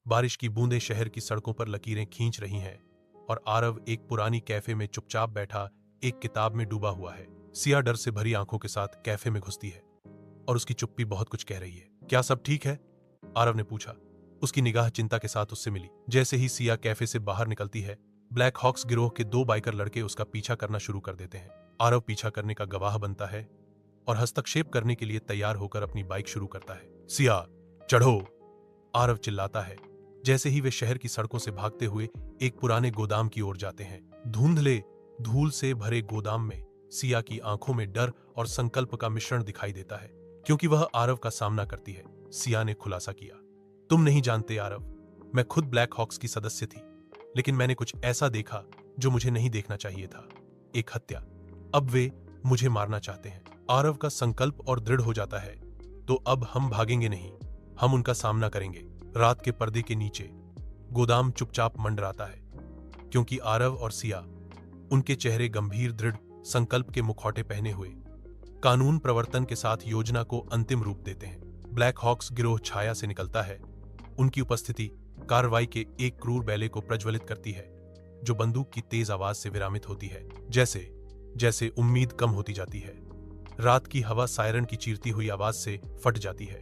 बारिश की बूंदें शहर की सड़कों पर लकीरें खींच रही हैं और आरव एक पुरानी कैफे में चुपचाप बैठा एक किताब में डूबा हुआ है। सिया डर से भरी आंखों के साथ कैफे में घुसती है और उसकी चुप्पी बहुत कुछ कह रही है। क्या सब ठीक है? आरव ने पूछा। उसकी निगाह चिंता के साथ उससे मिली। जैसे ही सिया कैफे से बाहर निकलती है, ब्लैक हॉक्स गिरोह के 2 बाइकर लड़के उसका पीछा करना शुरू कर देते हैं। आरव पीछा करने का गवाह बनता है और हस्तक्षेप करने के लिए तैयार होकर अपनी बाइक शुरू करता है। सिया, चढ़ो! आरव चिल्लाता है। जैसे ही वे शहर की सड़कों से भागते हुए एक पुराने गोदाम की ओर जाते हैं। धुंधले, धूल से भरे गोदाम में सिया की आंखों में डर और संकल्प का मिश्रण दिखाई देता है, क्योंकि वह आरव का सामना करती है। सिया ने खुलासा किया, तुम नहीं जानते आरव, मैं खुद ब्लैक हॉक्स की सदस्य थी, लेकिन मैंने कुछ ऐसा देखा जो मुझे नहीं देखना चाहिए था। एक हत्या। अब वे मुझे मारना चाहते हैं। आरव का संकल्प और दृढ़ हो जाता है। तो अब हम भागेंगे नहीं, हम उनका सामना करेंगे। रात के पर्दे के नीचे गोदाम चुपचाप मंडराता है, क्योंकि आरव और सिया, उनके चेहरे गंभीर दृढ़ संकल्प के मुखौटे पहने हुए, कानून प्रवर्तन के साथ योजना को अंतिम रूप देते हैं। ब्लैक हॉक्स गिरोह छाया से निकलता है। उनकी उपस्थिति कार्रवाई के एक क्रूर बैले को प्रज्वलित करती है, जो बंदूक की तेज आवाज से विरामित होती है। जैसे जैसे उम्मीद कम होती जाती है, रात की हवा सायरन की चीरती हुई आवाज से फट जाती है,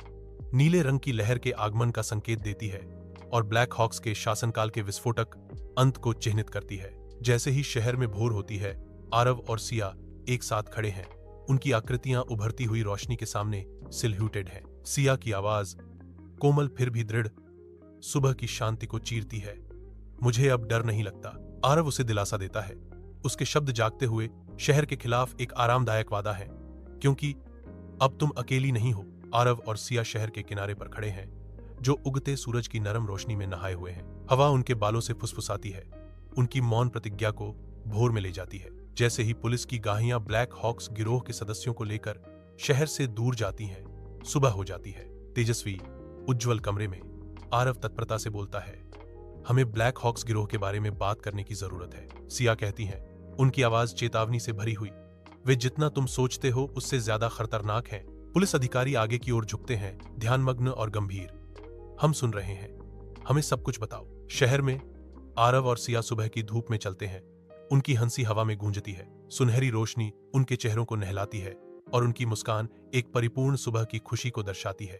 नीले रंग की लहर के आगमन का संकेत देती है और ब्लैक हॉक्स के शासनकाल के विस्फोटक अंत को चिह्नित करती है। जैसे ही शहर में भोर होती है, आरव और सिया एक साथ खड़े हैं। उनकी आकृतियां उभरती हुई रोशनी के सामने सिल्हूटेड हैं। सिया की आवाज, कोमल फिर भी दृढ़, सुबह की शांति को चीरती है। मुझे अब डर नहीं लगता। आरव उसे दिलासा देता है। उसके शब्द जागते हुए शहर के खिलाफ एक आरामदायक वादा है, क्योंकि अब तुम अकेली नहीं हो। आरव और सिया शहर के किनारे पर खड़े हैं, जो उगते सूरज की नरम रोशनी में नहाए हुए हैं। हवा उनके बालों से फुसफुसाती है, उनकी मौन प्रतिज्ञा को भोर में ले जाती है। जैसे ही पुलिस की गाड़ियां ब्लैक हॉक्स गिरोह के सदस्यों को लेकर शहर से दूर जाती हैं, सुबह हो जाती है। तेजस्वी, उज्जवल कमरे में आरव तत्परता से बोलता है, हमें ब्लैक हॉक्स गिरोह के बारे में बात करने की जरूरत है। सिया कहती हैं, उनकी आवाज चेतावनी से भरी हुई, वे जितना तुम सोचते हो उससे ज्यादा खतरनाक हैं। पुलिस अधिकारी आगे की ओर झुकते हैं, ध्यानमग्न और गंभीर। हम सुन रहे हैं, हमें सब कुछ बताओ। शहर में आरव और सिया सुबह की धूप में चलते हैं। उनकी हंसी हवा में गूंजती है, सुनहरी रोशनी उनके चेहरों को नहलाती है और उनकी मुस्कान एक परिपूर्ण सुबह की खुशी को दर्शाती है।